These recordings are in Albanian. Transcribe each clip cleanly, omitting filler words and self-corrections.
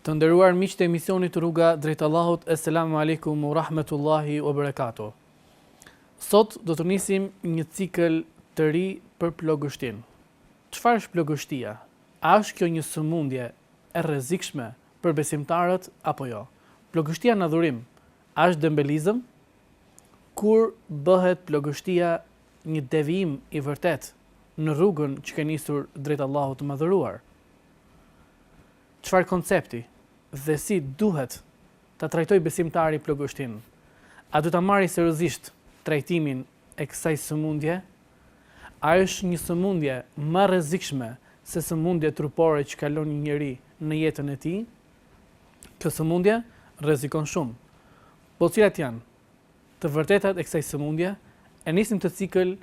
Të nderuar miqtë e emisionit Rruga drejt Allahut, Assalamu alaikum wa rahmatullahi wa barakatuh. Sot do të nisim një cikël të ri për plogështin. Çfarë është plogështia? A është kjo një sëmundje e rrezikshme për besimtarët apo jo? Plogështia në adhurim, a është dembelizëm? Kur bëhet plogështia një devijim i vërtet në rrugën që ka nisur drejt Allahut të madhëruar? Çfarë koncepti dhe si duhet ta trajtoj besimtari plogështin? A do ta marrë seriozisht trajtimin e kësaj sëmundje? A është një sëmundje më rrezikshme se sëmundje trupore që kalon një njeri në jetën e tij? Kjo sëmundje rrezikon shumë. Po cilat janë të vërtetat e kësaj sëmundje? E nisim të cikël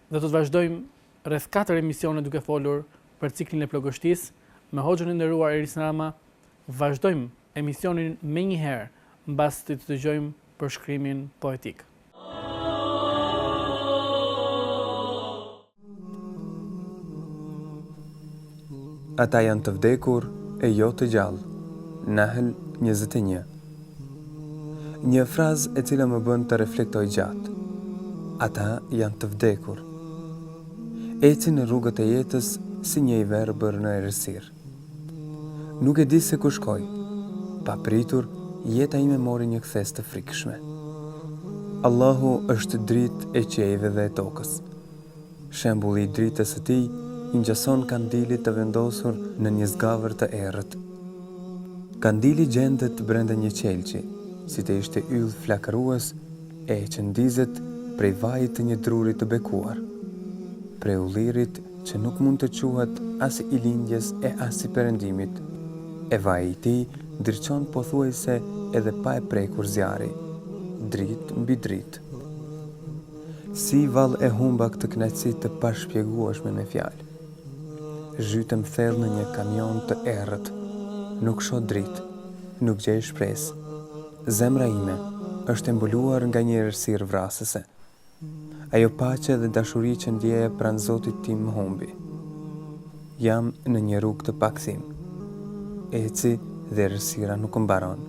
dhe do të vazhdojmë rreth 4 emisione duke folur për ciklin e plogështisë me hoxhën e nderuar Eris Rama. Vazhdojmë emisionin me njëherë mbas të dëgjojmë përshkrimin poetik. Ata janë të vdekur e jo të gjallë. Nahl 21. Një frazë e cila më bën të reflektoj gjatë. Ata janë të vdekur. Ecin në rrugët e jetës si një i verbër në errësirë. Nuk e di se ku shkoj. Pa pritur, jeta ime mori një kthes të frikshme. Allahu është dritë e qiejve dhe e tokës. Shembulli i dritës së tij i ngjason kandilit të vendosur në një zgavër të errët. Kandili gjendet brenda një qelçi, si të ishte yll flakërues e që ndizet prej vajit të një druri të bekuar, prej ullirit që nuk mund të quhet as i lindjes e as i perëndimit. E vaji i tij ndriçon pothuajse edhe pa e prekur zjarri, dritë mbi dritë. Si vallë e humba këtë kënaqësi të pashpjegueshme me fjalë. Zhytem thellë në një kamion të errët. Nuk shoh dritë, nuk gjej shpresë. Zemra ime është e mbuluar nga një errësirë vrasëse. Ajo paqe dhe dashuri që ndjeja pranë Zotit tim më humbi. Jam në një rrugë të pakthim. Eci dhe errësira nuk mbaron.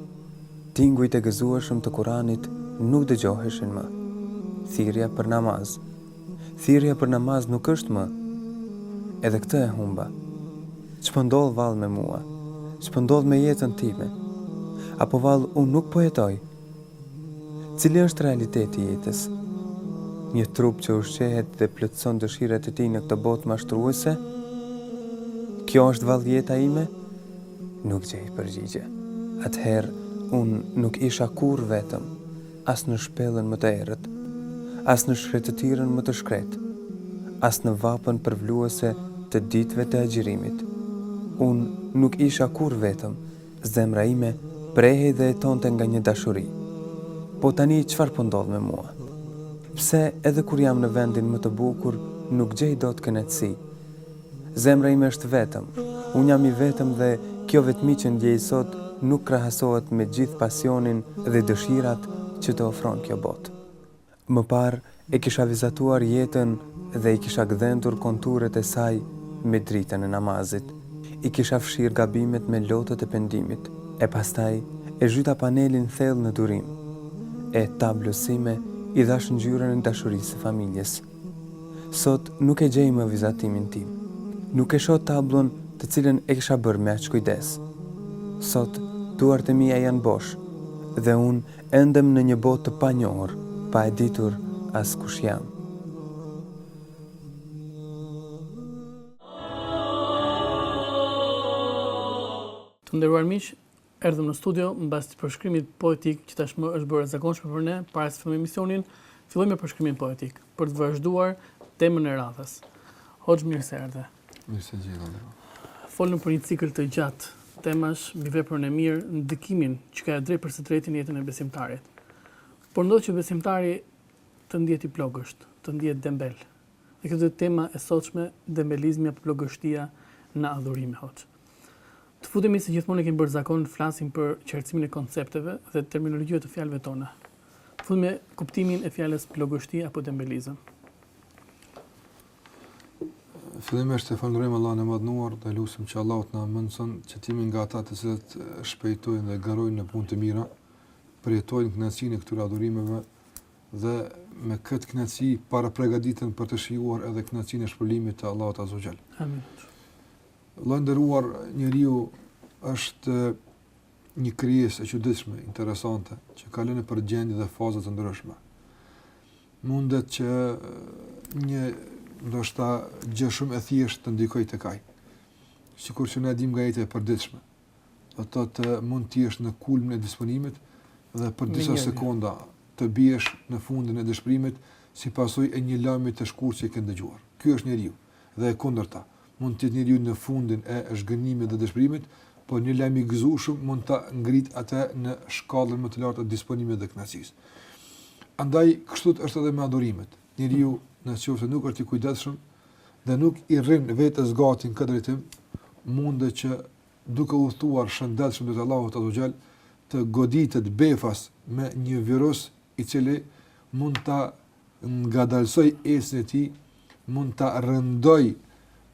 Tingujt e gëzueshëm të Kuranit nuk dëgjoheshin më. Thirrja për namaz. Thirrja për namaz nuk është më. Edhe këtë e humba. Ç'po ndodh vallë me mua? Ç'po ndodh me jetën time? Apo vallë unë nuk po jetoj? Cili është realiteti i jetës? Një trup që ushqehet dhe plotëson dëshirat e tij në këtë botë mashtruese? Kjo është vallë jeta ime? Nuk gjej përgjigje. Atëherë, unë nuk isha kur vetëm, as në shpellën më të errët, as në shkretëtirën më të shkretë, as në vapën përvluese të ditëve të agjirimit. Unë nuk isha kur vetëm, zemra ime prehej dhe jetonte nga një dashuri. Po tani çfarë po ndodh me mua? Pse edhe kur jam në vendin më të bukur, nuk gjej dot kënaqësi? Zemra ime është vetëm, unë jam i vetëm dhe kjo vetmi që ndjej sot nuk krahasohet me gjithë pasionin dhe dëshirat që të ofron kjo botë. Më parë e kisha vizatuar jetën dhe i kisha gdhendur konturet e saj me dritën e namazit. I kisha fshirë gabimet me lotët e pendimit. E pastaj e zhyta panelin thellë në durim. E tablosime i dhash ngjyrën e dashurisë së familjes. Sot nuk e gjej më vizatimin tim. Nuk e shoh tablon të cilën e kisha bërë me aq kujdes. Sot, duart e mia janë bosh, dhe unë endem në një botë të panjohur, pa e ditur as kush jam. Të nderuar miq, erdhëm në studio mbas të përshkrimit poetik që tashmë është bërë e zakonshme për ne para se të fillojmë emisionin. Fillojmë me përshkrimin poetik për të vazhduar temën e radhës. Hoxh, mirë se erdhe. Mirë se gjellë. Folëm për një cikël të gjatë temash mbi veprën e mirë, ndikimin që ka drejt për së drejtin jetën e besimtarit. Por ndodh që besimtari të ndihet i plogësht, të ndihet dembel. Dhe kjo është tema e sotshme, dembelizmi apo plogështia në adhurim, hoxh. Të futemi se gjithmonë kemi bërë zakon të flasim për qartësimin e koncepteve dhe terminologjive të fjalëve tona. Të futemi me kuptimin e fjalës plogështi apo dembelizëm. Fillimisht e falenderojmë Allahun e Madhnuar dhe lutem që Allahu të na mundson që të jemi nga ata të cilët shpejtojnë dhe garojnë në punë të mira, përjetojnë kënaqësinë e këtyre adhurimeve dhe me këtë kënaqësi para përgatiten për të shijuar edhe kënaqësinë e shpëlimit të Allahut Azza wa Jall. Amin. Allahu nderuar, njeriu është një krijesë e çuditshme, interesante, që kalon nëpër gjendje dhe faza të ndryshme. Mundet që një ndoshta gjë shumë e thjeshtë të ndikojë tek ai. Sikur që ne dim nga jeta e përditshme. Do të thotë mund të jesh në kulmin e disponimit dhe për disa sekonda të biesh në fundin e dëshpërimit si pasojë e një lajmi të shkurtër që ke dëgjuar. Ky është njeriu dhe e kundërta. Mund të jetë njeriu në fundin e zhgënjimit dhe dëshpërimit, por një lajm i gëzueshëm mund ta ngrit atë në shkallën më të lartë të disponimit dhe kënaqësisë. Andaj kështu është edhe me adhurimet. Njeriu nëse nuk është i kujdesshëm dhe nuk i rrin vetes gati në këtë drejtim, mundet që duke u thuar shëndetshëm te Allahu Azza wa Jall të goditet befas me një virus i cili mund ta ngadalsoj esën e tij, mund ta rëndoj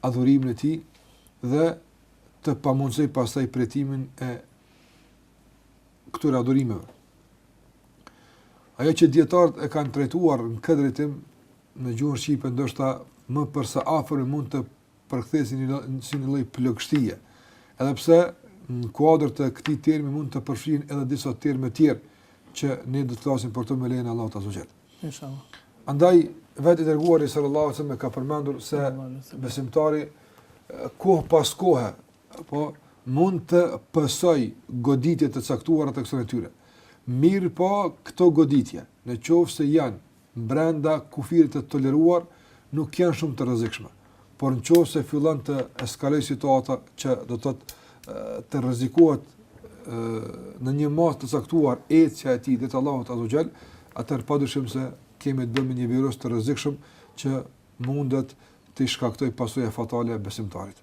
adhurimin e tij dhe të pamundsoj pastaj pretimin e këtyre adhurimeve. Ajo që dietarët e kanë trajtuar në këtë drejtim në gjuhën shqipe ndoshta më përsa afër mund të përkthesin si një lloj plagështie. Edhe pse në kuadër të këtij termi mund të përfshin edhe disa terme tjerë që ne do të flasim për to me lejen e Allahut Azza wa Jall. Inshallah. Andaj vetë i dërguari sallallahu alaihi wasallam ka përmendur se besimtari kohë pas kohe apo mund të pësoj goditje të caktuara të kësaj natyre. Mirë po këto goditje, në qoftë se janë brenda kufirit të toleruar, nuk janë shumë të rrezikshme. Por në qoftë se fillon të eskalojë situata që do të rrezikohet në një masë të caktuar ecja e tij dhe të Allahut Azza wa Jall, atëherë padyshim se kemi të bëjmë një virus të rrezikshëm që mundet të shkaktojë pasojë fatale besimtarit.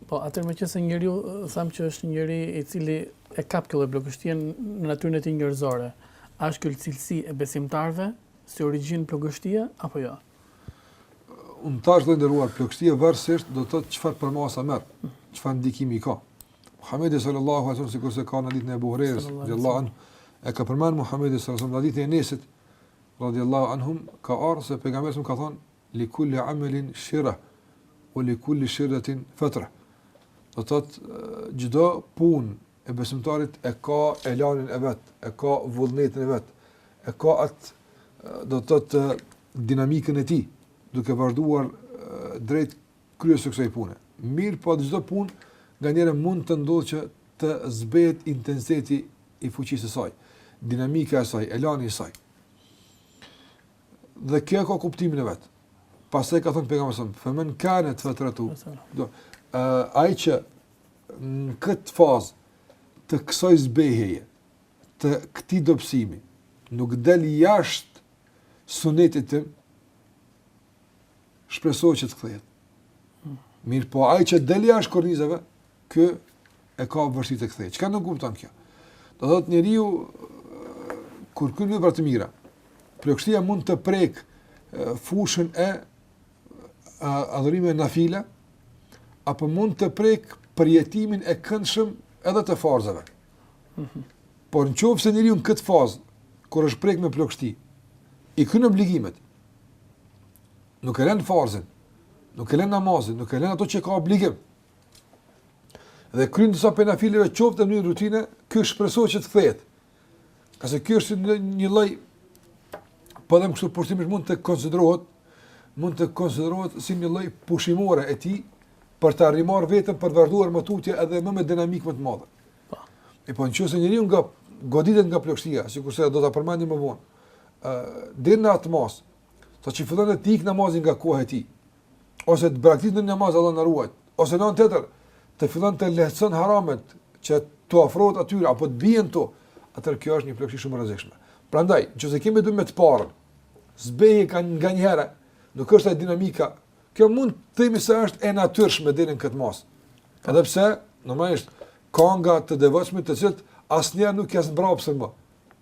Po, atëherë meqense njeriu tham që është njeri i cili e kap këtë plagështie në natyrën e tij njerëzore, a është kjo cilësi e besimtarëve si origjinë plagështia apo jo? Unë tash do nderuar plagështia varësisht do të thotë çfarë përmasa merr, çfarë ndikimi ka. Muhamedi sallallahu alaihi wasallam sikur se ka në ditën e Abu Hurajrës radhiyallahu anhu, e ka përmend Muhamedi sallallahu alaihi wasallam në ditën e Enesit radhiyallahu anhum ka ardhur se pejgamberi ka thonë li kulli amalin shira wa li kulli shiratin fatra. Do të thotë çdo punë e besimtarit e ka elanin e vet, e ka vullnetin e vet, e ka atë do të thotë dinamikën e tij, duke vazhduar drejt kryes së kësaj pune. Mirë, po çdo punë nganjëherë mund të ndodhë që të zbehet intensiteti i fuqisë së saj, dinamika e saj, elani i saj. Dhe kjo ka kuptimin e vet. Pastaj ka thënë pejgamberi, "Faman kanat fatratu." Ai që në këtë fazë të kësaj zbehjeje, të këtij dobësimi, nuk del jashtë sunetit tim, shpresoj që të kthehet. Mirë, po ai që del jashtë kornizave, kë e ka vështirë të kthejë. Çka nuk kupton kjo? Do thotë njeriu kur kryen vepra të mira, plagështia mund të prek fushën e adhurimeve nafile, apo mund të prek përjetimin e këndshëm edhe të farzave. Por nëse njeriu në këtë fazë, kur është prek me plagështi, i kryen obligimet, nuk e lën farzën, nuk e lën namazin, nuk e lën ato që ka obligim, dhe kryen disa penafileve qoftë në një rutinë, ky shpresohet që të kthehet. Qase ky është një lloj, po them kështu përshtimisht mund të konsiderohet si një lloj pushimore e tij për të arrimar vetëm për të vazhduar më tutje edhe më me dinamikë më të madhe. Po nëse njeriu nga goditet nga plagështia, sikurse do ta përmendim më vonë, deri në atë mos, sa që fillon të ik namazin nga koha e tij, ose të braktisë në namaz Allah na ruaj, ose në tjetër të fillon të lehtëson haramet që tu afrohet aty apo të bien to, atëherë kjo është një plagësi shumë e rrezikshme. Prandaj, nëse kemi duhet me të parën, zbeje kanë nganjëherë, nuk është e dinamika, kjo mund të themi se është e natyrshme deri në këtë mos. Edhe pse normalisht ka nga të devotshmit të cilët asnjëherë nuk janë mbrapsën më,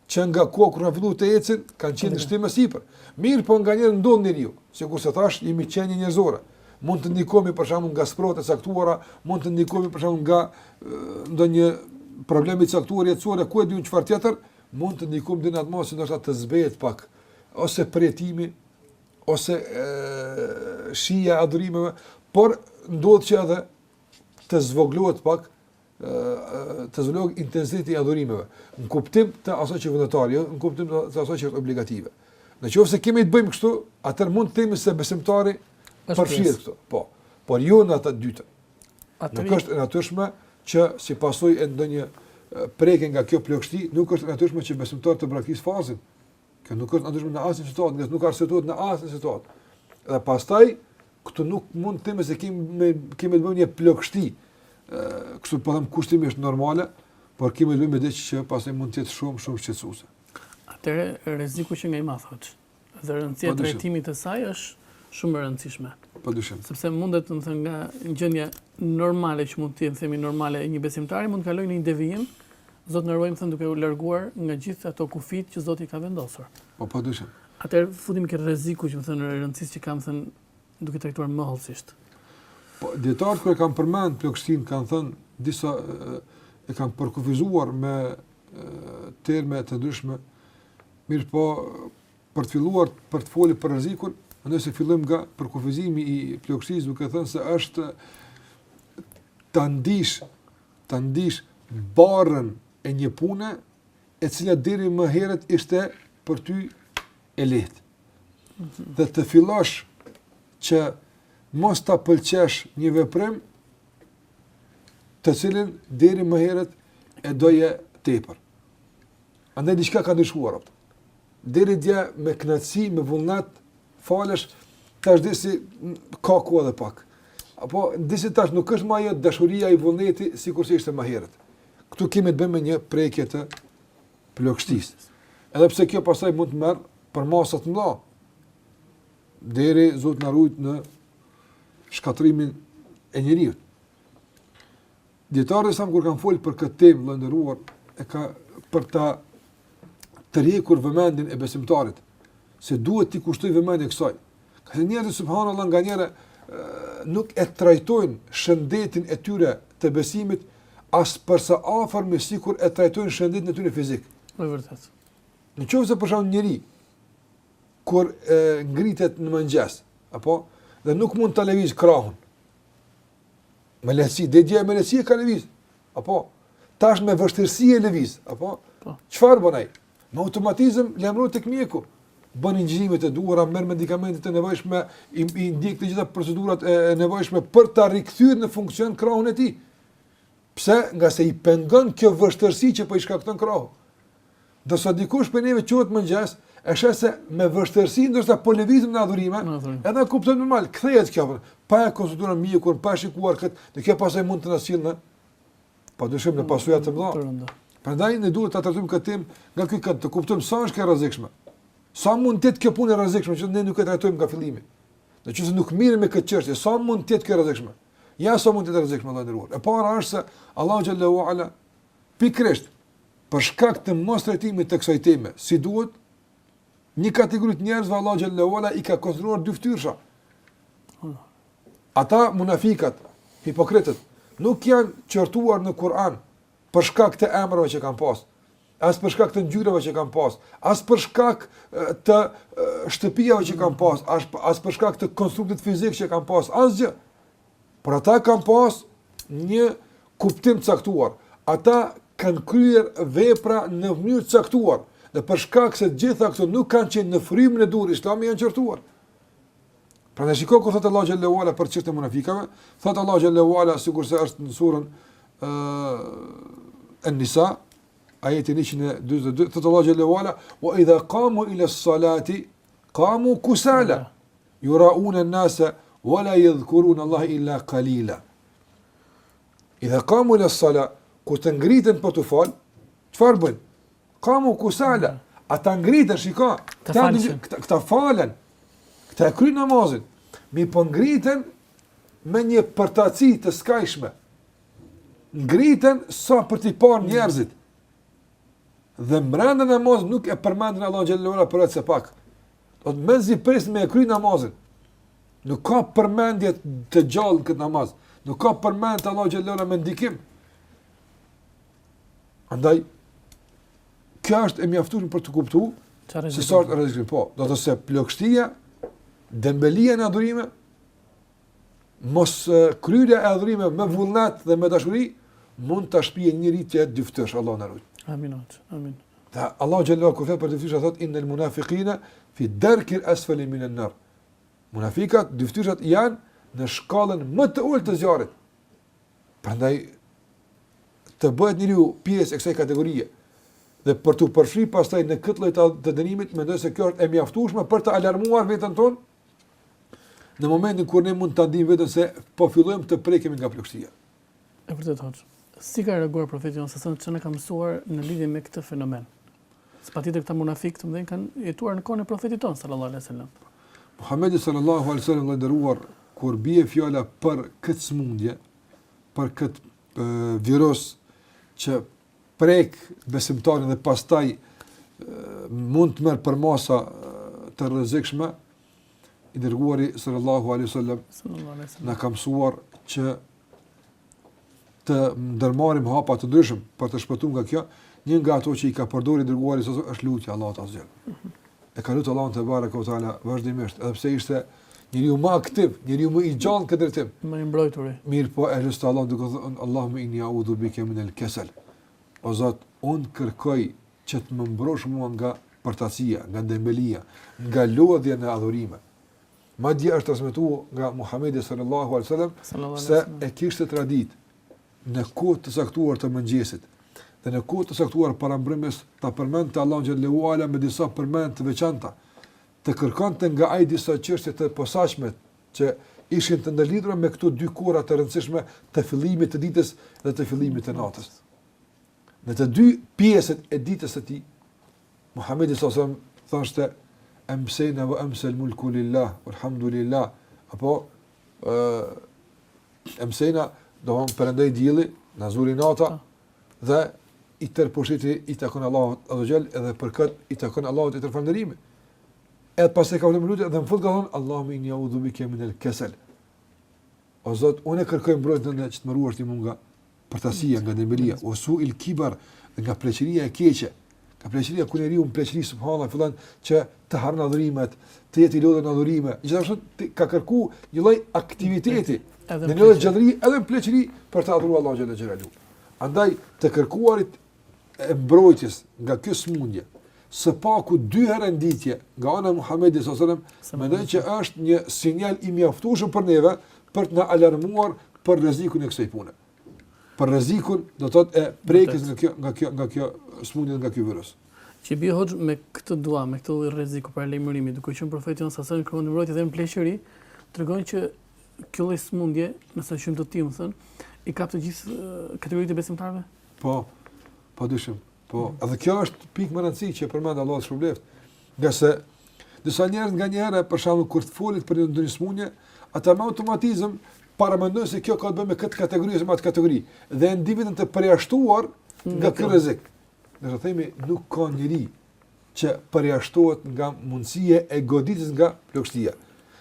që nga kohë kur kanë filluar të ecin, kanë qenë në shtim më sipër. Mirë, po nganjëherë ndodh njeriu, sikur se thash, jemi qenie njerëzore. mund të ndikohemi për shembull nga sprovat e caktuara, mund të ndikohemi për shembull nga ndonjë problemi caktuar jetësor, ku e diun çfarë tjetër, mund të ndikohemi deri në atë mos ndoshta të zbehet pak, ose përjetimi, ose shija adhurimeve, por ndodh që edhe të zvoglohet pak, të zvoglohet intensiteti i adhurimeve, në kuptim të asaj që vullnetari, jo në kuptim të asaj që është obligative. Në qoftë se kemi të bëjmë kështu, atëherë mund të themi se besimtari përfshihet këtu. Po, por jo në atë dytë. Nuk është e natyrshme që si pasojë e ndonjë prekje nga kjo plagështi, nuk është e natyrshme që besimtari të braktisë fazën. Kjo nuk është e natyrshme në asnjë situatë, nuk arsyetuar në asnjë situatë. Dhe pastaj këtu nuk mund të themi se kemi të bëjmë një plagështi, kështu po them kushtimisht normale, por kemi të bëjmë diçka që pastaj mund të jetë shumë shqetësuese. Atëre rreziku që nga i madh dhe rëndësia e trajtimit të saj është shumë e rëndësishme. Padyshim. Sepse mundet të thënë nga një gjendje normale që mund të themi normale e një besimtari mund të kalojë në një devijim, Zot na ruaj, më thënë, duke u larguar nga gjithë ato kufit që Zoti ka vendosur. Po padyshim. Atëherë futim ke rreziku që më thënë rëndësisë që kam thënë duke trajtuar mollësisht. Po dietarët kur e kanë përmend plagështinë kanë thënë disa e kanë përkufizuar me terme të ndryshme. Mirë po, për të filluar për të folur për rrezikun, nëse fillojmë nga përkufizimi i plagështisë, duke thënë se është ta ndish barrën e një pune e cila deri më herët ishte për ty e lehtë. Dhe të fillosh që mos ta pëlqesh një veprim të cilin deri më herët e doje tepër. Andaj diçka ka ndryshuar. Deri dje me kënaqësi, me vullnet falesh, tash disi ka ku edhe pak. Apo disi tash nuk është më ajo dashuria i vullneti sikur se ishte më herët. Këtu kemi të bëjmë me një prekje të plagështisë. Edhe pse kjo pastaj mund të merr për masa të mëdha. Deri Zoti na ruaj në shkatrimin e njeriu. Dietarët sa kur kanë folur për këtë temë vëllëndëruar, e ka për ta tërhequr vëmendjen e besimtarit, se duhet t'i kushtoj vëmendje kësaj. Ka njerëz subhanallahu nganjëherë nuk e trajtojnë shëndetin e tyre të besimit as përsa afërm sikur e trajtojnë shëndetin e tyre fizik. Është vërtet. Në qoftë se për shembull njëri kur ngritet në mëngjes, apo dhe nuk mund ta lëviz krahun. Me lehtësi, dje me lehtësi ka lëviz. Apo tash me vështirësi e lëviz, apo çfarë bën ai? Me automatizëm lajmërohet tek mjeku. Bën injektimet e duhura, merr medikamentet e nevojshme, i ndjek të gjitha procedurat e nevojshme për ta rikthyer në funksion krahun e tij. Pse? Nga se i pengon kjo vështirësi që po i shkakton krahu. Do sa dikush për neve quhet mëngjes, e sheh se me vështirësi ndoshta po lëvizim në adhurime, edhe kupton normal, kthehet kjo. Pa e konsultuar mjekun, pa shikuar këtë, dhe kjo pastaj mund të na sjellë padyshim në pasojë të mëdha. Prandaj ne duhet ta trajtojmë këtë temë nga ky kënd, të kuptojmë sa është kjo rrezikshme. Sa mund të jetë kjo punë e rrezikshme që ne nuk e trajtojmë nga fillimi. Nëse nuk mirë me këtë çështje, sa mund të jetë kjo rrezikshme? Ja sa mund të jetë rrezikshme Allahu nderuar. E para është se Allahu xhallahu ala pikërisht për shkak të mos trajtimit të kësaj teme, si duhet, një kategori të njerëzve Allahu xhallahu ala i ka konsideruar dy fytyrsha. Ata munafikat, hipokritët, nuk janë qortuar në Kur'an për shkak të emrave që kanë pas, as për shkak të ngjyrave që kanë pas, as për shkak të shtëpiave që kanë pas, as për shkak të konstruktit fizik që kanë pas, asgjë. Por ata kanë pas një kuptim caktuar. Ata kanë kryer vepra në mënyrë të caktuar. Dhe për shkak se gjitha këto nuk kanë qenë në frymën e durrë, Islami janë qortuar. Prandaj shikoj kur thotë Allahu xhallahu ala për çështën e munafikave, thotë Allahu xhallahu ala sigurisht është në surën An-Nisa, ajeti 142, thotë Allahu xhallahu ala: "Wa idha qamu ila as-salati qamu kusala, yura'una an-nasa wa la yadhkuruna Allah illa qalila." Idha qamu ila as-sala, kur të ngritën për të fal, çfarë bën? Qamu kusala. Ata ngritën, shiko, këta falen. Këta kryjnë namazin, mi po ngritën me një përtaci të skajshme. Ngritën sa për t'i parë njerëzit. Dhe mbrenda namaz nuk e përmendin Allah xhallahu ala për atë se pak. Do të menzi pres me e kryjnë namazin. Nuk ka përmendje të gjallë këtë namaz. Nuk ka përmendje të Allah xhallahu me ndikim. Andaj, kjo është e mjaftueshme për të kuptuar se sa është rrezik. Po, do të thotë se plagështia, dembelia në adhurime, mos kryerja e adhurime me vullnet dhe me dashuri mund ta shpijë njëri që të dyftësh, Allah na ruaj. Amin. Amin. Ta Allah xhallahu kur flet për dyftësh thotë innal munafiqina fi darkil asfali minan nar. Munafikat, dyftyshat janë në shkallën më të ulët të zjarrit. Prandaj të bëhet njeriu pjesë e kësaj kategorie dhe për të përfshi pastaj në këtë lloj të dënimit, mendoj se kjo është e mjaftueshme për të alarmuar veten tonë në momentin kur ne mund ta dimë vetëm se po fillojmë të prekemi nga plagështia. E vërtet hoxh. Si ka reaguar profeti jonë sa që na ka mësuar në lidhje me këtë fenomen? Sepatjetër këta munafik të mëdhenj kanë jetuar në kohën e profetit ton sallallahu alaihi wasallam. Muhamedi sallallahu alaihi wasallam nderuar kur bie fjala për këtë smundje, për këtë virus që prek besimtarin dhe pastaj mund të merr për masa të rrezikshme, i dërguari sallallahu alaihi wasallam na ka mësuar që të ndërmarrim hapa të ndryshëm për të shpëtuar nga kjo. Një nga ato që i ka përdorur i dërguari është lutja Allahut azza wa jall. E ka lutur Allahun te baraka o taala vazhdimisht, edhe pse ishte njeriu më aktiv, njeriu më i gjallë këtë drejtim. Më i mbrojtur. Mirë po, e lutë Allahun duke thënë Allahumma inni a'udhu bika min al-kasal. O Zot, unë kërkoj që të më mbrosh mua nga përtacia, nga dembelia, nga lodhja në adhurime. Madje është transmetuar nga Muhamedi sallallahu alaihi wasallam se e kishte tradit në kohë të saktuar të mëngjesit dhe në kohë të saktuar para mbrëmjes ta përmendte Allahun xhallahu ala me disa përmendje të veçanta, të kërkonte nga ai disa çështje të posaçme që ishin të ndërlidhura me këto dy kohra të rëndësishme të fillimit të ditës dhe të fillimit të natës. Në të dy pjesët e ditës së tij, Muhamedi sallallahu alaihi wasallam thoshte amsayna wa amsal mulku lillah walhamdulillah, apo amsayna do të perandoj dielli, na zuri nata dhe i tërë pushteti i takon Allahut azza xal, edhe për këtë i takon Allahut i tërë falënderimi. Edhe pas e ka vënë lutje dhe në fund ka thonë Allahumma inni a'udhu bika min al-kasal. O Zot, unë kërkoj mbrojtjen që të më ruash ti nga përtasia, nga dembelia, o su'il kibar, nga pleqëria e keqe. Ka pleqëria kur njeriu në pleqëri subhanallahu fillon që të harron adhurimet, të jetë i lodhur në adhurime. Gjithashtu ka kërku një lloj aktiviteti, në një lloj gjallëri edhe në pleqëri për të adhuruar Allahun xhallahu xhelalu. Andaj të kërkuarit e mbrojtjes nga kjo smundje, së paku 2 herë nditje nga ana e Muhamedit sallallahu alaihi wasallam, mendoj që është një sinjal i mjaftueshëm për neve për të na alarmuar për rrezikun e kësaj pune. Për rrezikun, do të thotë e prekjes nga kjo smundje, nga ky virus. Që bie hoxh me këtë dua, me këtë rreziku para lajmërimit, duke qenë profeti sallallahu alaihi wasallam kërkon mbrojtje dhe në pleqëri, tregojnë që kjo lloj smundje, nëse shumë të tillë, thënë, i kap të gjithë kategoritë e besimtarëve? Po dyshim. Po, edhe kjo është pikë më rëndësishme që përmend Allahu shpërblet. Nga se disa njerëz nganjëherë për shembull kur të folit për një smundje, ata me automatizëm paramendojnë se kjo ka të bëjë me këtë kategori ose me atë kategori dhe ndiviten të përjashtuar nga ky rrezik. Ne do themi nuk ka njeri që përjashtohet nga mundësia e goditjes nga plagështia.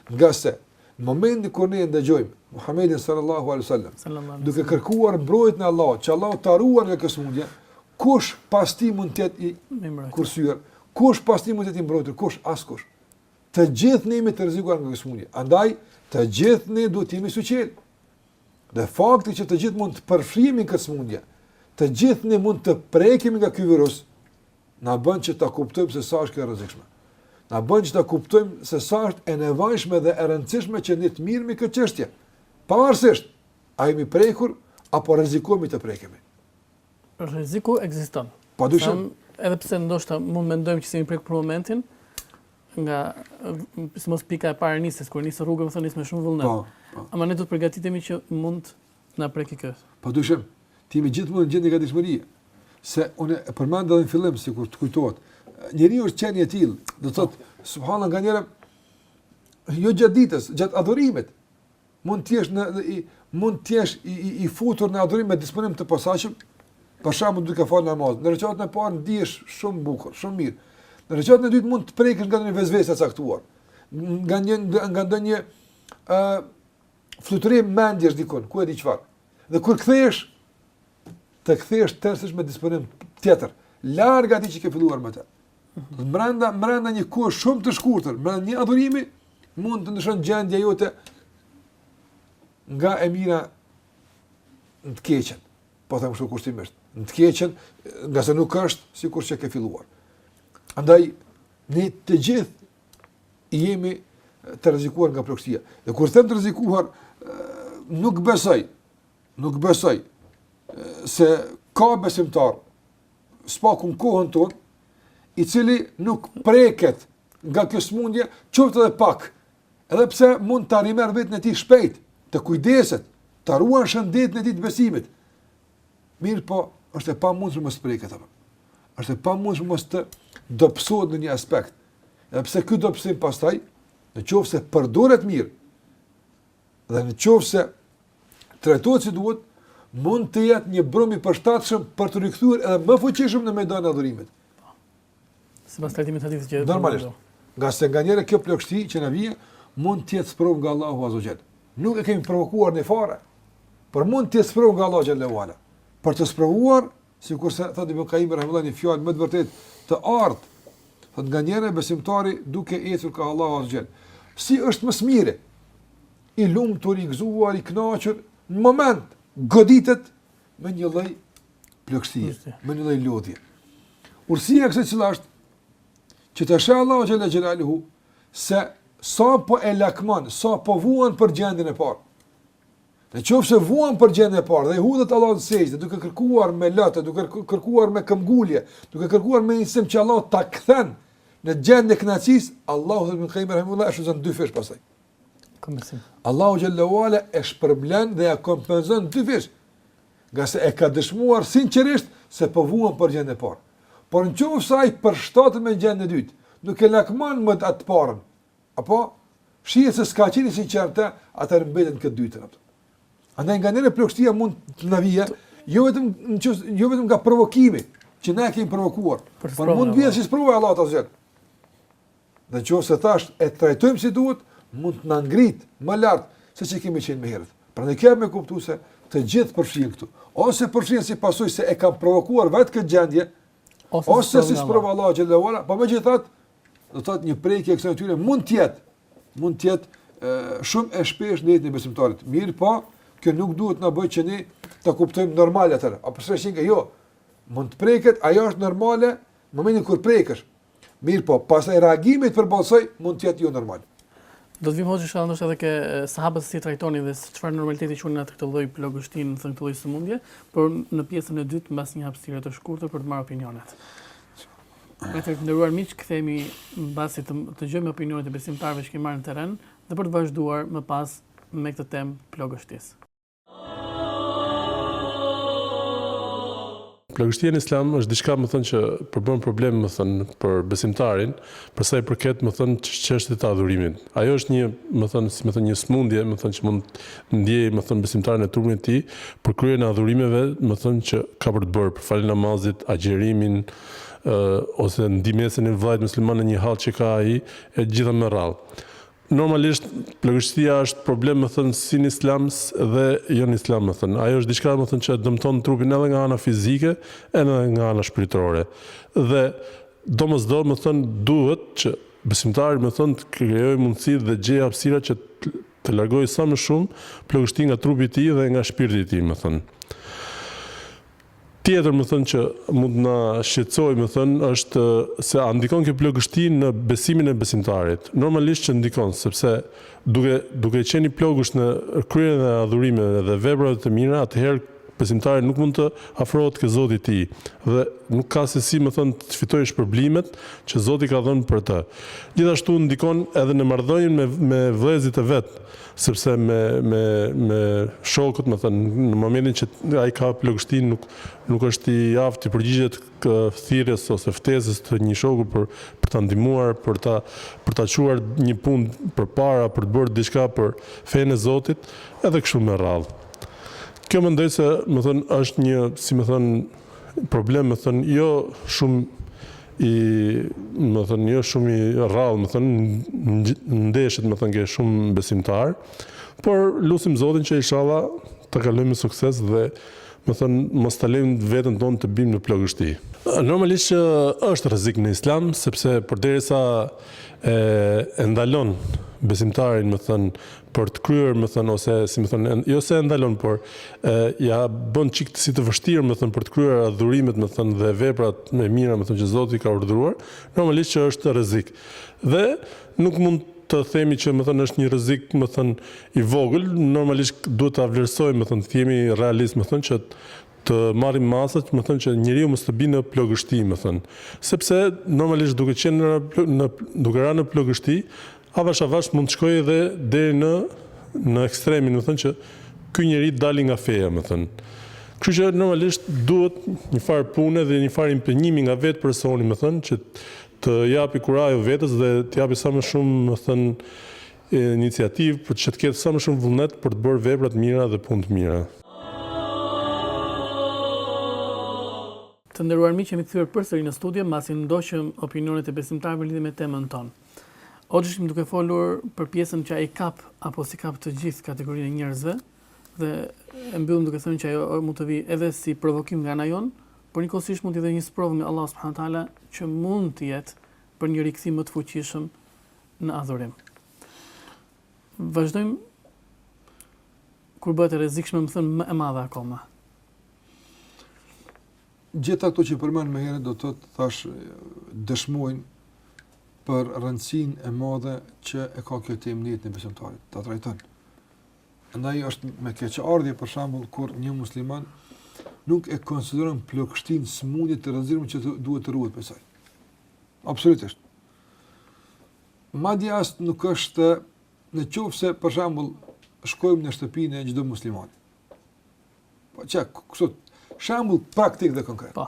Nga se në momentin kur ne ndëgjojmë Muhamedit sallallahu alaihi wasallam duke kërkuar mbrojtjen e Allahut, që Allahu ta ruaj nga kjo smundje, kush pas ti mund të jetë i kursyer? Kush pas ti mund të jetë i mbrojtur? Kush? Askush. Të gjithë ne jemi të rrezikuar nga kjo smundje. Andaj të gjithë ne duhet të jemi suqel. Dhe fakti që të gjithë mund të përfshihemi në këtë smundje, të gjithë ne mund të prekemi nga ky virus, na bën që ta kuptojmë se sa është kjo rrezikshme. Na bën që ta kuptojmë se sa është e nevojshme dhe e rëndësishme që ne të mirëmi këtë çështje. Pavarësisht a jemi prekur apo rrezikohemi të prekemi. Rreziku ekziston. Padyshim, edhe pse ndoshta mund mendojmë që jemi prekur për momentin, nga mos pika e parë nisës, kur nisë rrugën, më thonë nisë me shumë vullnet. Ama ne do të përgatitemi që mund na prekë kjo. Padyshim, ti me gjithmonë gjendje gatishmërie. Se unë e përmend edhe në fillim sikur të kujtohet. Njeriu është qenie e tillë, do thotë subhanallahu nganjëherë jo gjatë ditës, gjatë adhurimit mund të jesh i futur në adhurim me disponim të posaçëm, për shembull duke falë namaz. Në recitën e parë ndihesh shumë bukur, shumë mirë. Në recitën e dytë mund të prekësh nga një vezvese e caktuar, nga ndonjë fluturim mendjesh dikon, ku e di çfarë. Dhe kur kthehesh, të kthehesh tërësisht me disponim tjetër, larg atij që ke filluar me të. Brenda një kohë shumë të shkurtër, brenda një adhurimi mund të ndryshon gjendja jote nga e mira në të keqen. Po them kështu kushtimisht. Në të keqen, nga se nuk është sikur që ke filluar. Andaj ne të gjithë jemi të rrezikuar nga plagështia. Dhe kur them të rrezikuar, nuk besoj se ka besimtar spaku në kohën tonë i cili nuk preket nga kjo smundje, qoftë edhe pak, edhe pse mund të arrimer vetën e tij shpejt, të kujdeset, të ruan shëndetin e tij të besimit. Mirë po, është e pamundshme mos preket apo. Është e pamundshme mos të dobësohet në një aspekt. Edhe pse ky dobësim pastaj, nëse përdoret mirë, dhe nëse trajtohet si duhet, mund të jetë një brum i përshtatshëm për të rikthyer edhe më fuqishëm në mejdanin e adhurimit. Sipas trajtimit të hadithit që normalisht. Nga se nganjëherë kjo plagështi që na vjen mund të jetë sprovë nga Allahu Azza wa Jall. Nuk e kemi provokuar në fare, por mund të jetë sprovë nga Allahu Xhallahu Ala. Për të sprovuar, sikurse thotë Ibn Qayyim rahimahullah një fjalë më të vërtetë të art, thotë nganjëherë besimtari duke ecur ka Allahu Azza wa Jall, si është më së miri, i lumtur, i gëzuar, i kënaqur, në moment goditet me një lloj plagështie, me një lloj lodhje. Urësia e kësaj cila është që të shë Allahu Xhalla Xhelaluhu se sa po e lakmon, sa po vuan për gjendjen e parë. Në qoftë se vuan për gjendjen e parë dhe i hudhet Allahu në sejdë, duke kërkuar me lotë, duke kërkuar me këmbgulje, duke kërkuar me insim që Allahu ta kthen në gjendjen e kënaqësisë, Allahu Ibn Qayyim rahimahullah është zon dy fish pastaj. Allahu Xhallahu Ala e shpërblen dhe ja kompenzon dy fish. Nga se e ka dëshmuar sinqerisht se po vuan për gjendjen e parë. Por në qoftë se ai përshtatet me gjendjen e dytë, nuk e lakmon më atë parën. Apo shihet se s'ka qenë sinqertë, atë mbetet këtë dytën atë. Andaj nganjëherë plagështia mund të na vijë jo vetëm nga provokimi që ne kemi provokuar, por mund vijë si provë Allahu Azza. Dhe nëse thash e trajtojmë si duhet, mund të na ngrit më lart se ç'i kemi qenë më herët. Prandaj kemi me kuptuar se të gjithë përfshin këtu. Ose përfshin si pasojë se e kanë provokuar vetë këtë gjendje, ose si sprova Allahu Xhallahu Ala, por megjithatë, do të thotë një prekje e kësaj natyre mund të jetë shumë e shpesh në jetën e besimtarit. Mirë, po, kjo nuk duhet na bëjë që ne ta kuptojmë normal atë. Apo s'është që jo, mund të preket, ajo është normale në momentin kur prekësh. Mirë, po, pastaj reagimi përballë saj mund të jetë jo normal. Do të vim hoxha inshallah ndoshta edhe ke sahabët si trajtonin dhe çfarë normaliteti quhen atë këtë lloj plagështin, thënë këtë lloj sëmundje, por në pjesën e dytë mbas një hapësire të shkurtër për të marrë opinionet. Të nderuar miq, kthehemi mbasi të dëgjojmë opinionet e besimtarëve që kemi marrë në terren dhe për të vazhduar më pas me këtë temë plagështisë. Plagështia në Islam është diçka, më thënë, që përbën problem, më thënë, për besimtarin, për sa i përket, më thënë, çështjet e adhurimit. Ajo është një, më thënë, si më thënë, një smundje, më thënë, që mund ndjej, më thënë, besimtarin e turpin e tij për kryen e adhurimeve, më thënë, që ka për të bërë, për faljen e namazit, agjerimin, ose ndihmësen e vllajt musliman në një hall që ka ai, e gjitha me radhë. Normalisht, plagështia është problem, më thënë, si në Islam dhe jo në Islam, më thënë. Ajo është diçka, më thënë, që dëmton trupin edhe nga ana fizike, edhe nga ana shpirtërore. Dhe domosdo, më thënë, duhet që besimtari, më thënë, të krijojë mundësi dhe gjejë hapësira që të largojë sa më shumë plagështi nga trupi i tij dhe nga shpirti i tij, më thënë. Tjetër, më thënë, që mund na shqetësoj, më thënë, është se a ndikon kjo plagështi në besimin e besimtarit. Normalisht që ndikon, sepse duke qenë i plagësht në kryerjen e adhurimeve dhe veprave të mira, atëherë besimtari nuk mund të afrohet ke Zoti i tij dhe nuk ka se si, më thënë, të fitojë shpërblimet që Zoti ka dhënë për të. Gjithashtu ndikon edhe në marrëdhënien me vëllezërit e vet, sepse me shokët, më thënë, në momentin që ai ka plagështin, nuk është i aftë të përgjigjet thirrjes ose ftesës të një shoku për ta ndihmuar, për ta çuar një punë përpara, për të bërë diçka për fenë e Zotit, edhe kështu me radhë. Kjo mendoj se, më thënë, është një, si më thënë, problem, më thënë, jo shumë më thënë, jo shumë i rrallë, më thënë, ndeshet, më thënë, ke shumë besimtar, por lusim Zotin që inshallah të kalojmë me sukses dhe më thënë, mos ta lejmë veten tonë të bimë në plagështi. Normalisht që është rrezik në Islam, sepse përderisa e ndalon besimtarin, më thënë, për të kryer, më thënë, ose si më thënë, jo se e ndalon, por ja bën çik si të vështirë, më thënë, për të kryer adhurimet, më thënë, dhe veprat më mira, më thënë, që Zoti ka urdhëruar, normalisht që është rrezik. Dhe nuk mund të themi që më thënë është një rrezik, më thënë, i vogël, normalisht duhet ta vlerësojmë, më thënë, të jemi realist, më thënë, që të marrim masat, më thënë, që njeriu mos të binë në plagështi, më thënë. Sepse normalisht duke rënë në plagështi, avash mund të shkojë edhe deri në ekstremin, më thënë, që ky njeri dali nga feja, më thënë. Kështu që normalisht duhet një farë pune dhe një farë impenjimi nga vetë personi, më thënë, që të japi kurajë vetës dhe të japi sa më shumë, më thënë, iniciativë për që të ketë sa më shumë vullnet për të bërë veprat mira dhe punë të mira. Të nderuar miq, jemi kthyer përsëri në studio mbasi ndoqëm opinionet e besimtarëve lidhur me temën tonë. Ishim duke folur për pjesën që ai kap apo si kap të gjithë kategorinë e njerëzve dhe e mbyllim duke thënë që ajo mund të vi edhe si provokim nga ana jon, por njëkohësisht mund të jetë një sprovë me Allah subhanahu wa taala që mund të jetë për një rikthim më të fuqishëm në adhurim. Vazhdojmë kur bëhet e rrezikshme, më thënë, më e madhe akoma. Gjitha ato që përmend më herët do të thash dëshmojnë për rëndësinë e madhe që e ka kjo temë në jetën e besimtarit, ta trajton. Andaj është me keqardhje për shembull kur një musliman nuk e konsideron plagështinë smundje të rrezikshme që duhet të ruhet prej saj. Absolutisht. Madje as nuk është në qoftë për shembull shkojmë në shtëpinë e çdo muslimani. Po çka, kështu shembull praktik dhe konkret. Po.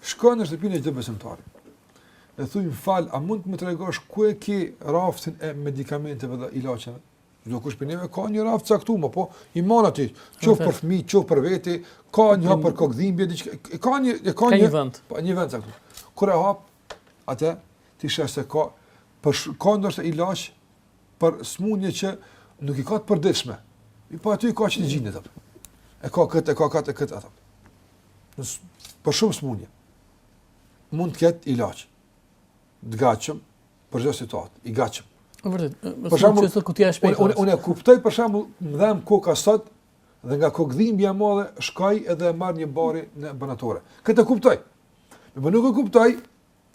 Shkon në shtëpinë e çdo besimtari. Dhe thuj, fal, a mund të më tregosh ku e ke raftin e medikamenteve dhe ilaçeve? Çdo kush për neve ka një raft caktuar, po i marr aty, qoftë për fëmijë, qoftë për veti, ka një hap për kokdhimbje, diçka, ka një vend. Po një vend caktuar. Kur e hap, atë ti sheh se ka ndoshta ilaç për smundje që nuk i ka të përditshme. Po aty ka që të gjindet atë. E ka këtë atë. Për shumë smundje. Mund të ketë ilaç. Të gatshëm për çdo situatë, i gatshëm. Vërtet, për shembull, çështë kutia e shpejtë. Unë e kuptoj për shembull, më dhem koka sot dhe nga kokdhimbja e madhe shkoj edhe e marr një bari në banatore. Këtë e kuptoj. Po nuk e kuptoj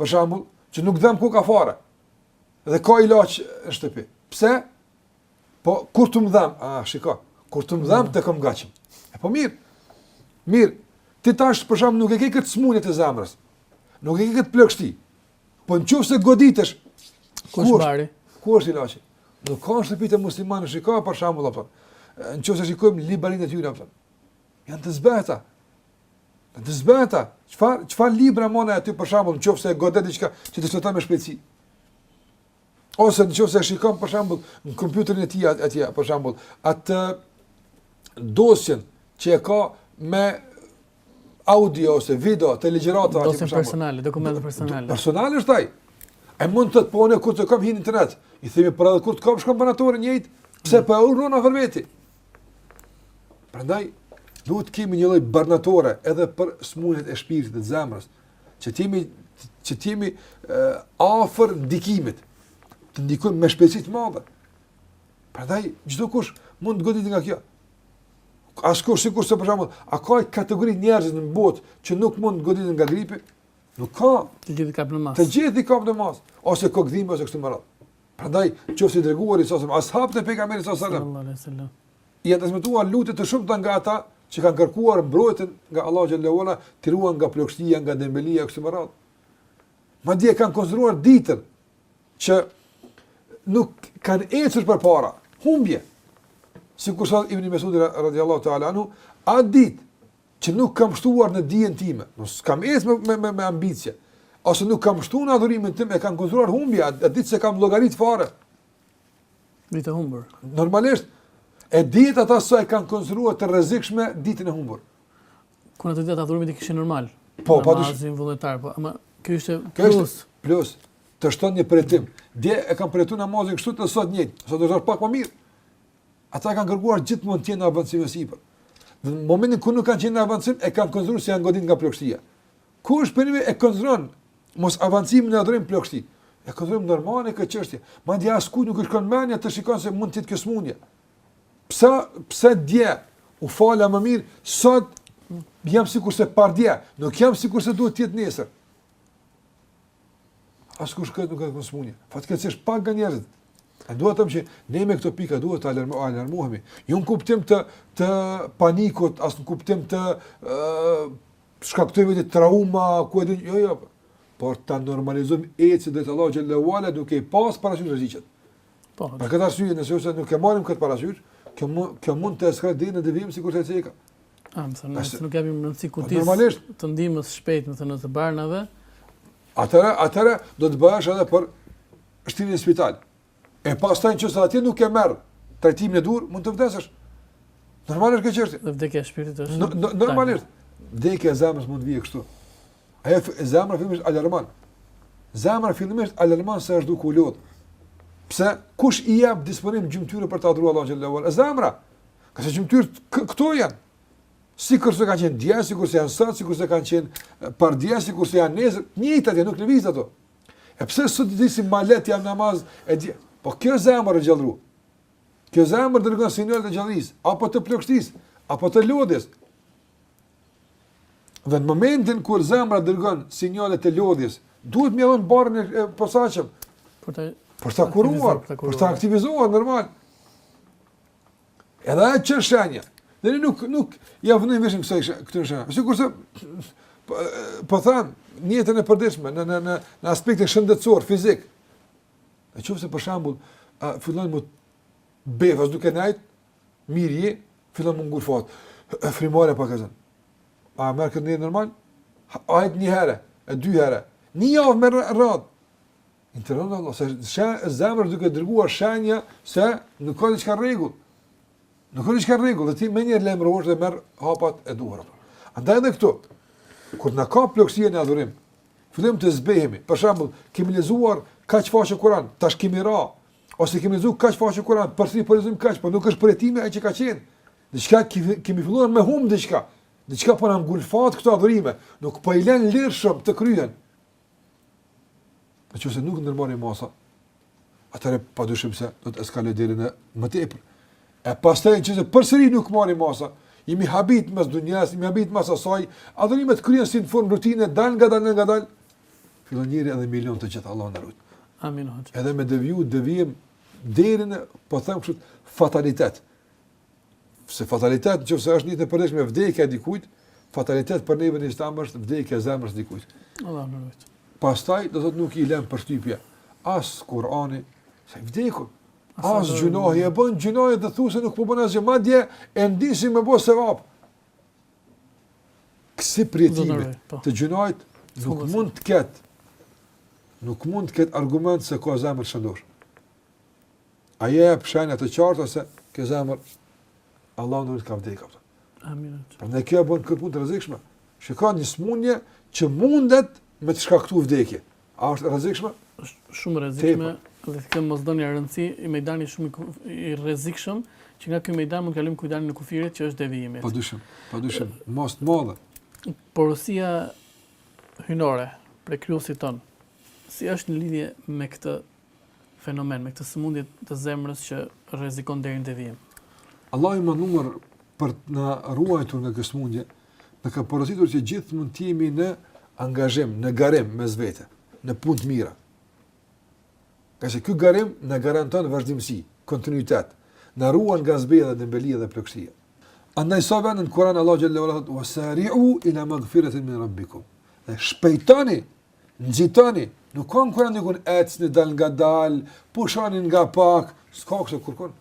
për shembull që nuk dhem koka fare. Dhe ka ilaç në shtëpi. Pse? Po kur të më dhem, shiko, kur të më dhem të kam gatshëm. Po mirë. Ti tash për shembull nuk e ke këtë smundje të zemrës. Nuk e ke këtë plagështi. Po nëse goditesh, ku është ilaçi? Nuk ka shtëpitë muslimane, shikoj për shembull apo. Nëse shikojmë libarinë e tyre apo. Janë të zbehta. Çfarë libra mona aty për shembull, nëse godet diçka që të shtohet me shpejtësi. Ose nëse shikojmë për shembull në kompjuterin e tij atje, për shembull, atë dosjen që e ka me audio ose video, të ligjërata aty për personale, dokumente personale. Personale është ai. Ai mund të thonë kur të kam hin internet. I themi për edhe kur të kam shkon banatore njëjtë, pse po urrona për veti. Prandaj duhet kemi një lloj barnatore edhe për smundjet e shpirtit të zemrës, që timi afër ndikimit, të ndikojmë me shpejtësi të madhe. Prandaj çdo kush mund të goditet nga kjo. Askush sikur se për shembull, a ka kategori njerëzish në botë që nuk mund të goditen nga gripi? Nuk ka. Të gjithë kapën mas. Të gjithë kapën në mas, ose kokdhimbje ose kështu me radhë. Prandaj, qoftë i dërguari sa ashabët e pejgamberit sallallahu alaihi wasallam. I transmetuar lutje të shumta nga ata që kanë kërkuar mbrojtjen nga Allahu xhallahu ala, të ruan nga plagështia, nga dembelia kështu me radhë. Madje kanë konsideruar ditën që nuk kanë ecur përpara, humbje. Sikur sa Ibn Mesud radhiyallahu ta'ala anhu, a ditë që nuk kam shtuar në dijen time, nuk kam ecë me ambicie, ose nuk kam shtuar në adhurimin tim, e kanë konsideruar humbje, a ditë se kam llogarit fare. Ditë humbur. Normalisht, e ditë ata sa e kanë konsideruar të rrezikshme ditën e humbur. Kur ato ditë adhurimit i kishin normal. Po, namazin vullnetar, po, ama Ky ishte Kjo është plus. plus. Të shton një përjetim. Dje e kam përjetuar namazin kështu të sot njëjtë. Sot do të pak më mirë. Ata kanë kërkuar gjithmonë të jenë në avancim sipër. Në momentin kur nuk kanë qenë në avancim, e kanë konsideruar se janë godit nga plagështia. Kush për ne e konsideron mos avancimin në adhurim plagështi? E konsideron normale këtë çështje. Madje askuj nuk e shkon mendja të shikon se mund të jetë kjo smundje. Pse dje u fala më mirë, sot jam sikurse pardje, nuk jam sikurse duhet të jetë nesër. Askush këtë nuk ka smundje. Fatkeqësisht pak nga njerëzit. A duhet të them që ne me këto pika duhet të alarmohemi. Jo në kuptim të panikut, as në kuptim të shkaktojmë të trauma, ku e di, jo, por ta normalizojmë ecën drejt Allahu xhallahu ala duke i pas parasysh rreziqet. Po. Për këtë arsye, nëse nuk e marrim këtë parasysh, kjo mund të eskalojë deri në devijim sikur të ceka. Nëse nuk japim rëndësi kutis normalisht të ndihmës shpejt, në të barnave, atëra do të bëhesh edhe për shtirin në spital. E pastaj nëse atje nuk e merr trajtimin e dur, mund të vdesësh. Normalisht kjo çështje. dhe vdekja e shpirtit është Normalisht. Vdekja e zemrës mund të vijë kështu. Ajo zemra fillimisht alarmon. Zemra fillimisht alarmon se është duke u lot. Pse? Kush i jep disponim gjymtyrë për të adhuruar Allahun xhallahu ala? Zemra. Ka se gjymtyrët këto janë. Sikur se kanë qenë dje, sikur se janë sot, sikur se kanë qenë pardje, sikur se janë nesër, njëjtë atje nuk lëviz ato. E pse sot disim malet jam namaz e di. Po kjo zemër e gjallëru. Kjo zemër dërgon sinjale të gjallërisë, apo të plagështisë, apo të lodhjes. Dhe në momentin kur zemra dërgon sinjale të lodhjes, duhet më dhon barrën e posaçëm për ta kuruar, për ta aktivizuar normal. Edhe ajo që shenja. Dhe nuk ja vënë veshën këtë shenja. Sikurse po them, në jetën e përditshme, në aspektin shëndetësor, fizik. Nëse për shembull, fillon më befas duke nejt, mirë je, fillon më ngurfat. Frymore pak azan. A merr këtë një normal? Ajt një herë, e dy herë. Një javë me radhë. Interesant Allah, se zemra duke dërguar shenja se nuk ka diçka rregull. Nuk ka diçka rregull, dhe ti më njëherë lajmërohesh dhe merr hapat e duhura. Andaj edhe këtu, kur na ka plagësia në adhurim, fillim të zbehemi. Për shembull, kemi lexuar kaq faqe Kur'an, tash kemi ra, ose kemi lexuar kaq faqe Kur'an, përsëri po lexojmë kaq, por nuk është përjetimi ai që ka qenë. Diçka kemi filluar me hum diçka. Diçka po na ngulfat këto adhurime, nuk po i lën lirshëm të kryen. Nëse nuk ndërmarrim masa, atëherë padyshim se do të eskalojë deri në më tepër. E pastaj nëse përsëri nuk marrim masa, jemi habit mes dunjas, jemi habit mes asaj, adhurimet kryen si në formë rutine, dal ngadal, fillon njëri edhe milion të gjithë, Allah na ruaj. Amin. Edhe me devijim deri në, po them kështu, fatalitet. Se fatalitet, nëse është një të përditshme vdekja e dikujt, fatalitet për neve në Islam është vdekja e zemrës së dikujt. Allah na ruaj. Pastaj do thotë nuk i lëm përshtypje as Kur'ani, se vdekur. As gjunohi e bën gjunohi dhe thu se nuk po bën asgjë, madje e ndisi me bë sevap. Kësi prijetime të gjunohit nuk mund të ketë argument se ka zemër shëndosh. Aje e pshenja të qarta se ke zemër Allah nuk ka vdekur. Amin. Prandaj kjo bën këtë punë të rrezikshme. Shikoj një smundje që mundet me të shkaktuar vdekje. A është rrezikshme? Është shumë rrezikshme dhe kjo mosdhënia rëndësi i mejdani shumë i rrezikshëm, që nga ky mejdan mund të kalojmë kujdanin e kufirit që është devijimi. Padyshim, mos të madhe. Porosia hynore për krijuesit ton, si është në lidhje me këtë fenomen, me këtë sëmundje të zemrës që rrezikon deri në devijim? Allahu më numër për të na ruajtur nga kjo sëmundje, ne ka porositur që gjithë mund të jemi në angazhim, në garim mes vete, në punë të mira. Ka se ky garim na garanton vazhdimsi, kontinuitet, na ruan nga zbedhja, dembelia dhe plagësia. Andaj sa vjen në Kur'an Allahu xhallahu ala thotë: "Wasari'u ila maghfiratin min rabbikum." Dhe shpejtoni, nxitoni, nuk ka Kur'an dikun ecni dal ngadal, pushoni nga pak, s'ka kështu kurkun.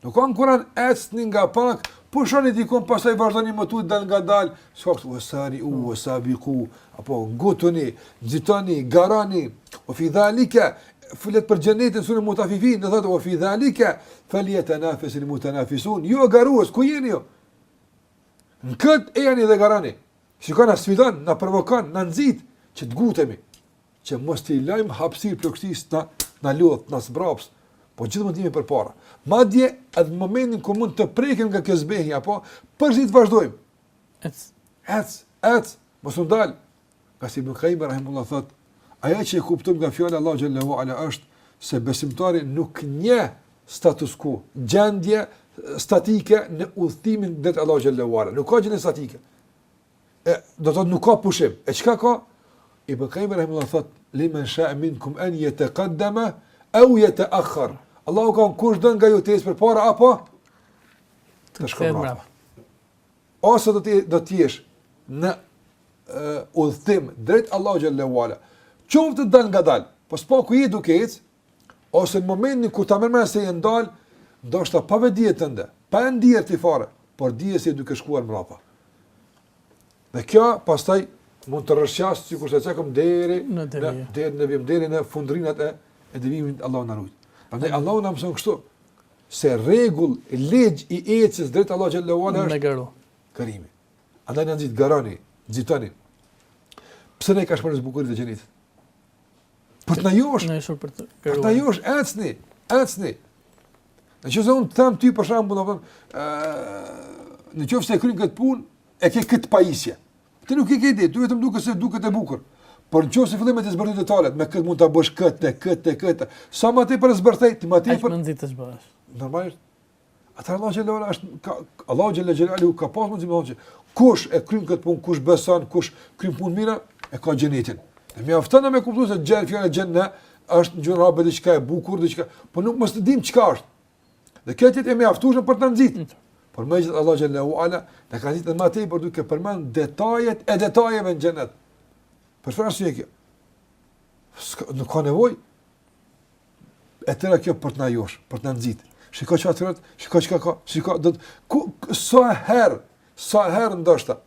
Nuk ka Kur'an ecni nga pak, pushoni dikun pastaj vazhdoni më tut dal ngadal, s'ka kështu. Wasari'u wasabiqu, apo ngutuni, nxitoni, garani, o fi dhalika flet për xhenetin surën Mutafifin, do thotë o fi dhalika falyatanafasul mutanafisun. Ju garues, ku jeni ju? Në këtë e janë dhe garani. Shikon, na sfidon, na provokon, na nxit që të gutemi. që mos t'i lajmë hapësirë plagështisë na lodh, na zbraps, po gjithmonë t'jemi përpara. Madje edhe në momentin kur mund të prekim nga kjo zbehje, apo përzi të vazhdojmë. Ec, mos u dal. Ka si Ibn Qayyim rahimahullah thot, ajo që e kuptojmë nga fjala Allahu xhallahu ala është se besimtari nuk nje status quo, gjendje statike në udhëtimin drejt Allahu xhallahu ala. Nuk ka gjendje statike. Do të thotë nuk ka pushim. E çka ka? Ibn Qayyim rahimahullah thot, liman sha'a minkum an yataqaddama aw yata'akhkhar. Allahu ka kush don nga ju të ecë përpara apo të shkojë mbrapa. Ose do të jesh në udhëtim drejt Allahu xhallahu ala. Qoftë të dal nga dal, po s'po ku je duke ecë, ose në momentin kur ta merr se je ndal, ndoshta pa vëdije tënde, pa ndier ti fare, por dije se duke shkuar mbrapa. Dhe kjo pastaj mund të rrshjas sikur se çakom deri në fundrinat e devimit Allahu na ruaj. Prandaj Allahu na mëson kështu se rregull, ligj i ecjes drejt Allahu xhallahu ala është karimi. Andaj na nxit garani, nxitoni. Pse ne ka shpërës bukurit e xhenit? Për të na josh. Për të na josh, ecni. Në qoftë se unë them ty për shembull, në qoftë se kryen këtë punë, e ke këtë pajisje. Ti nuk e ke ide, ty vetëm duket e bukur. Por në qoftë se fillon me të zbërthej detalet, me këtë mund ta bësh këtë. Sa më tepër zbërthej, ti më tepër. Ai mund të bësh. Normalisht. Atë Allahu xhallahu është Allahu xhallahu ka pas mundësi më thonë kush e kryen këtë punë, kush beson, kush kryen punë mira, e ka xhenetin. Ne mjafton me kuptues se fjala xhenna është në gjuhën arabe diçka e bukur, diçka, po nuk mos të dim çka është. Dhe kjo ti e mjaftuar për të nxit. Por megjithëse Allahu xhallahu ala ne ka thënë më tepër duke përmend detajet e detajeve në xhenet. Për çfarë arsye kjo? Nuk ka nevojë. E tëra kjo për të na josh, për të na nxit. Shikoj çfarë thotë, shikoj çka ka, shikoj do sa herë ndoshta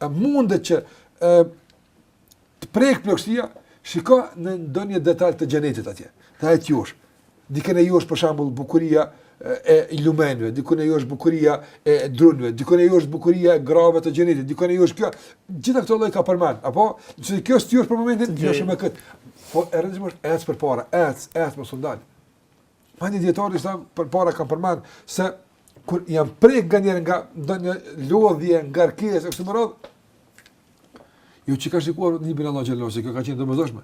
mundet që të prek plagështia, shikoj në ndonjë detaj të xhenetit atje. Ta e josh. Dikën e josh për shembull bukuria e lumenëve, dikën e josh bukuria e drunëve, dikën e josh bukuria e grave të xhenetit, dikën e josh kjo. Gjitha këto lloj ka përmend, apo nëse kjo styr për momentin, josh me kët. Po e rëndësishme është ec përpara, ec mos u dal. Mani dietari sa përpara kanë përmend se kur jam prek nga ndonjë lodhje, ngarkesë ose më radh, ju që ka shikuar një bin Allah xhallahu se kjo ka qenë domosdoshme,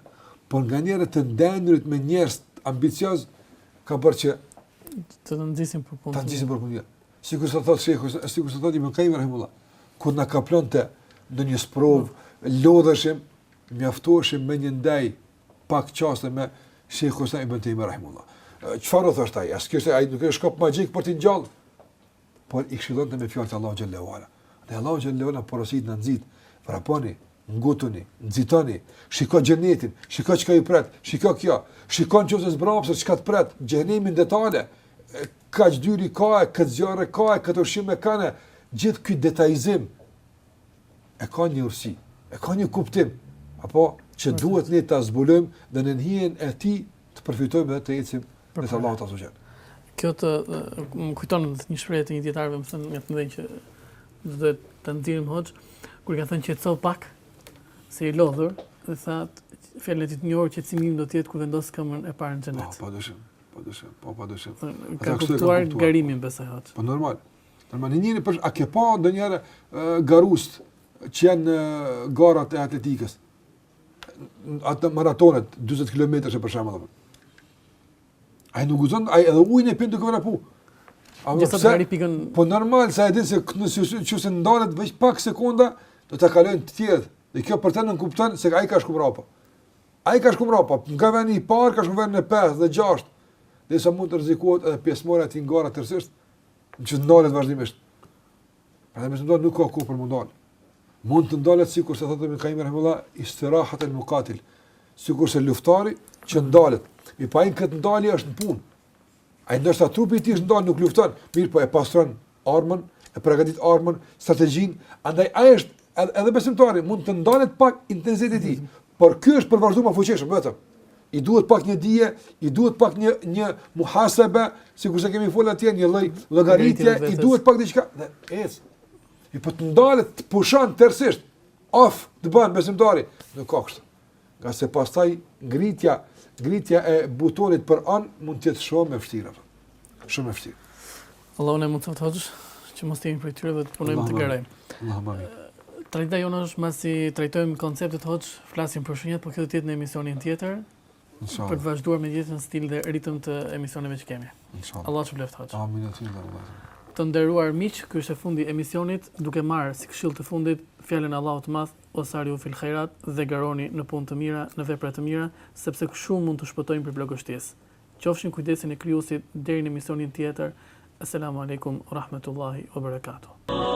por nganjëherë të ndendurit me njerëz ambicioz ka bërë që të nxisin për punë. Ta nxisin për punë. Sikur sa thotë shehu, sikur sa thotë Ibn Qayyim rahimullah, kur na kaplonte ndonjë sprov, lodheshim, mjaftoheshim me një ndaj pak çaste me shehu sa Ibn Qayyim rahimullah. Çfarë thoshte ai? As kishte ai nuk e shkop magjik për të ngjall. Por i këshillonte me fjalët e Allahu xhallahu ala. Dhe Allahu xhallahu ala porosit na nxit, vraponi, ngutuni, nxitoni, shikoj xhenetin, shikoj çka ju pret, shikoj kjo, shikon çose zbrapse çka të pret, xhenemin detale, kaç dyri ka, kaç zjarre ka, kaç ushqime kanë, gjithë ky detajizim e ka një ursi, e ka një kuptim, apo që duhet ne ta zbulojmë dhe në hijen e tij të përfitojmë dhe të ecim në Allahu ta xhallahu. Kjo më kujton një shprehje të një dietarëve më thënë nga të mëdhenj që do të nxjerrim hoxh, kur ka thënë qetëso pak se i lodhur, dhe thatë fjalët e njohur qetësimi do të jetë kur vendos këmbën e parë në xhenet. Padyshim. Ka kuptuar garimin besoj hoxh. Po normal. Njëri për a ke pa ndonjëherë garust që janë garat e atletikës. Atë maratonet 40 kilometrash për shembull. Ai nuk guzon, ai edhe ujin e pin duke vrapu. Po normal, sa e din se nëse ndalet veç pak sekonda, do ta kalojnë të tjerët. Dhe kjo për të nuk kupton se ai ka shku mbrapa. Ai ka shku mbrapa, nga veni i parë ka shku vend në 5 dhe 6. Dhe sa mund të rrezikohet edhe pjesëmarrja e ngara tërësisht, që ndalet vazhdimisht. Prandaj më nuk ka kohë për mundal. Mund të ndalet sikur se thotë Ibn Qayyim rahimullah, istirahat al-muqatil. Sikur se luftari që ndalet. Mi pa këtë ndalje është në punë. Ai ndoshta trupi i tij ndal nuk lufton, mirë po e pastron armën, e përgatit armën, strategjinë, andaj ai është edhe besimtari mund të ndalet pak intensiteti i tij, por ky është për vazhdim fuqishëm vetëm. I duhet pak një dije, i duhet pak një muhasebe, sikur se kemi folur atje një lloj llogaritje, i duhet pak diçka, ec. I po të ndalet të pushon tërësisht, të bën besimtari, nuk ka kështu. Nga se pastaj ngritja e butonit për mund të jetë shumë e vështirë. Shumë e vështirë. Allahu ne mund të thotë që mos jemi prej tyre dhe të punojmë të garojmë. Allahumma amin. Trajta jona është masi trajtojmë konceptet hoxh, flasim për shënjet, por kjo do të jetë në emisionin tjetër. Inshallah. Për të vazhduar me jetën stil dhe ritëm të emisioneve që kemi. Inshallah. Allah shpëleft hoxh. Amin aty Allah. Të nderuar miq, ky është e fundi i emisionit, duke marrë si këshill të fundit fjalën e Allahut të Madh, "Wasariu fil khairat", dhe garoni në punë të mira, në vepra të mira, sepse shumë mund të shpëtojmë për plagështisë. Qofshin kujdesin e krijuesit deri në emisionin tjetër. Assalamu alaikum wa rahmatullahi wa barakatuh.